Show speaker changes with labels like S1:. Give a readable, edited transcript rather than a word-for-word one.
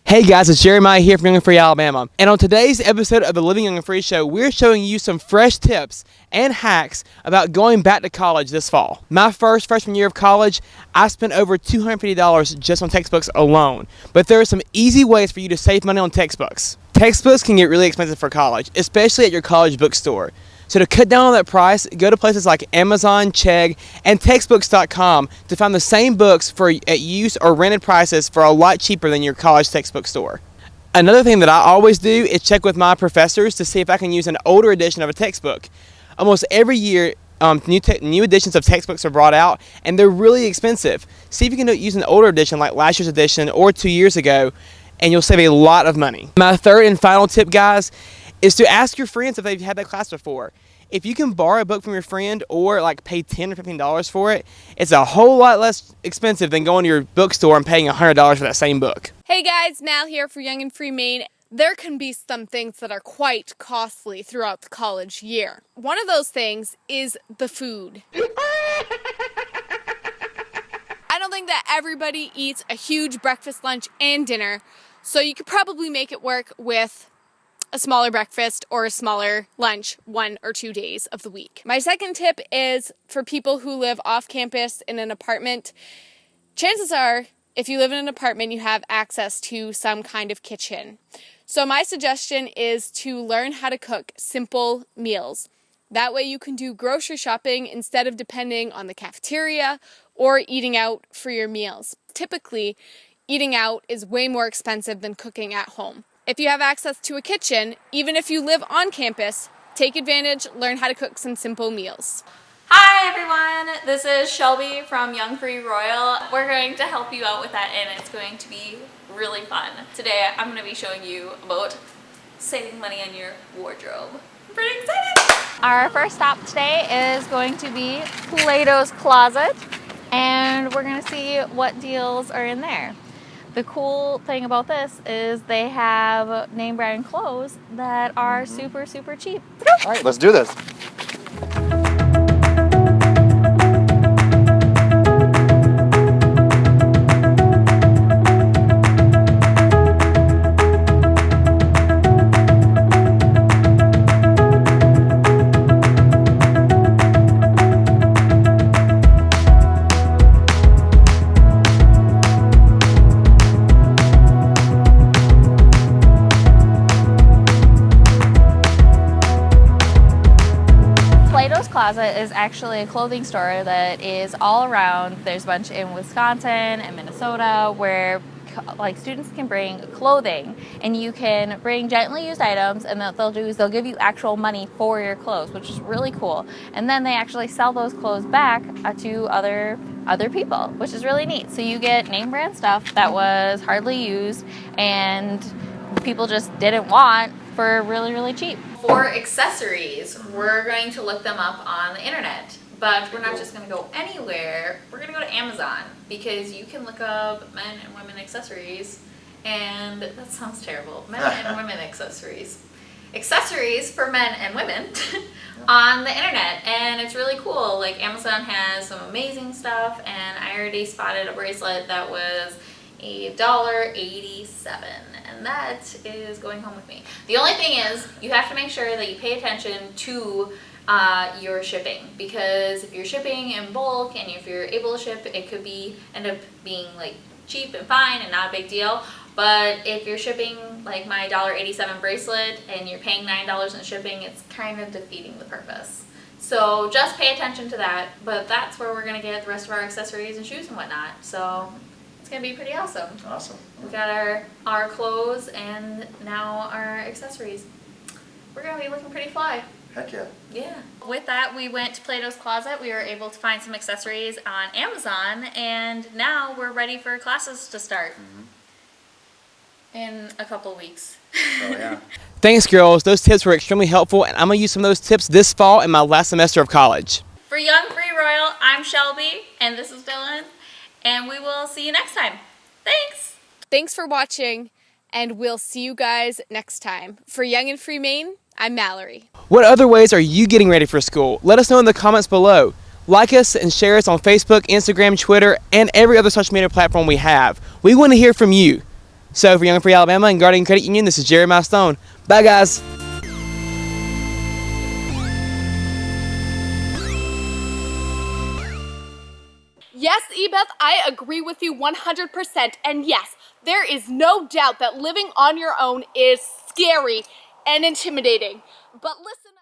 S1: Hey guys, it's Jeremiah here from Young and Free Alabama. And on today's episode of the Living Young and Free Show, we're showing you some fresh tips and hacks about going back to college this fall. My freshman year of college, I spent over $250 just on textbooks alone. But there are some easy ways for you to save money on textbooks. Textbooks can get really expensive for college, especially at your college bookstore. So to cut down on that price, go to places like Amazon, Chegg, and textbooks.com to find the same books at used or rented prices for a lot cheaper than your college textbook store. Another thing that I always do is check with my professors to see if I can use an older edition of a textbook. Almost every year, new editions of textbooks are brought out, and they're really expensive. See if you can use an older edition like last year's edition or 2 years ago, and you'll save a lot of money. My third and final tip, guys, is to ask your friends if they've had that class before. If you can borrow a book from your friend or pay $10 or $15 for it, it's a whole lot less expensive than going to your bookstore and paying $100 for that same book.
S2: Hey guys, Mal here for Young and Free Maine. There can be some things that are quite costly throughout the college year. One of those things is the food. I don't think that everybody eats a huge breakfast, lunch, and dinner, so you could probably make it work with a smaller breakfast or a smaller lunch 1 or 2 days of the week. My second tip is for people who live off campus in an apartment. Chances are, if you live in an apartment, you have access to some kind of kitchen. So my suggestion is to learn how to cook simple meals. That way you can do grocery shopping instead of depending on the cafeteria or eating out for your meals. Typically, eating out is way more expensive than cooking at home. If you have access to a kitchen, even if you live on campus, take advantage, learn how to cook some simple meals.
S3: Hi everyone, this is Shelby from Young Free Royal. We're going to help you out with that and it's going to be really fun. Today I'm going to be showing you about saving money on your wardrobe. I'm pretty excited!
S4: Our first stop today is going to be Plato's Closet, and we're going to see what deals are in there. The cool thing about this is they have name brand clothes that are super cheap.
S5: All right, let's do this.
S4: Closet is actually a clothing store that is all around. There's a bunch in Wisconsin and Minnesota where students can bring clothing, and you can bring gently used items, and what they'll do is they'll give you actual money for your clothes, which is really cool. And then they actually sell those clothes back to other people, which is really neat. So you get name brand stuff that was hardly used and people just didn't want for really cheap.
S3: For accessories, we're going to look them up on the internet, but we're not just going to go anywhere. We're going to go to Amazon because you can look up men and women accessories, and that sounds terrible. Men and women accessories. Accessories for men and women on the internet, and it's really cool. Amazon has some amazing stuff, and I already spotted a bracelet that was $1.87, and that is going home with me. The only thing is you have to make sure that you pay attention to your shipping, because if you're shipping in bulk and if you're able to ship, it could end up being cheap and fine and not a big deal. But if you're shipping my $1.87 bracelet and you're paying $9 in shipping, it's kind of defeating the purpose. So just pay attention to that, but that's where we're going to get the rest of our accessories and shoes and whatnot. So it's going to be pretty awesome.
S5: Awesome.
S3: We got our clothes and now our accessories. We're going to be looking pretty fly.
S5: Heck yeah.
S3: Yeah. With that, we went to Plato's Closet. We were able to find some accessories on Amazon, and now we're ready for classes to start in a couple weeks.
S5: Oh yeah.
S1: Thanks, girls. Those tips were extremely helpful, and I'm going to use some of those tips this fall in my last semester of college.
S3: For Young Free Royal, I'm Shelby, and this is Dylan, and we will see you next time. Thanks!
S2: Thanks for watching, and we'll see you guys next time. For Young and Free Maine, I'm Mallory.
S1: What other ways are you getting ready for school? Let us know in the comments below. Like us and share us on Facebook, Instagram, Twitter, and every other social media platform we have. We want to hear from you. So for Young and Free Alabama and Guardian Credit Union, this is Jeremiah Stone. Bye, guys.
S2: Yes, Ebeth, I agree with you 100%. And yes, there is no doubt that living on your own is scary and intimidating. But listen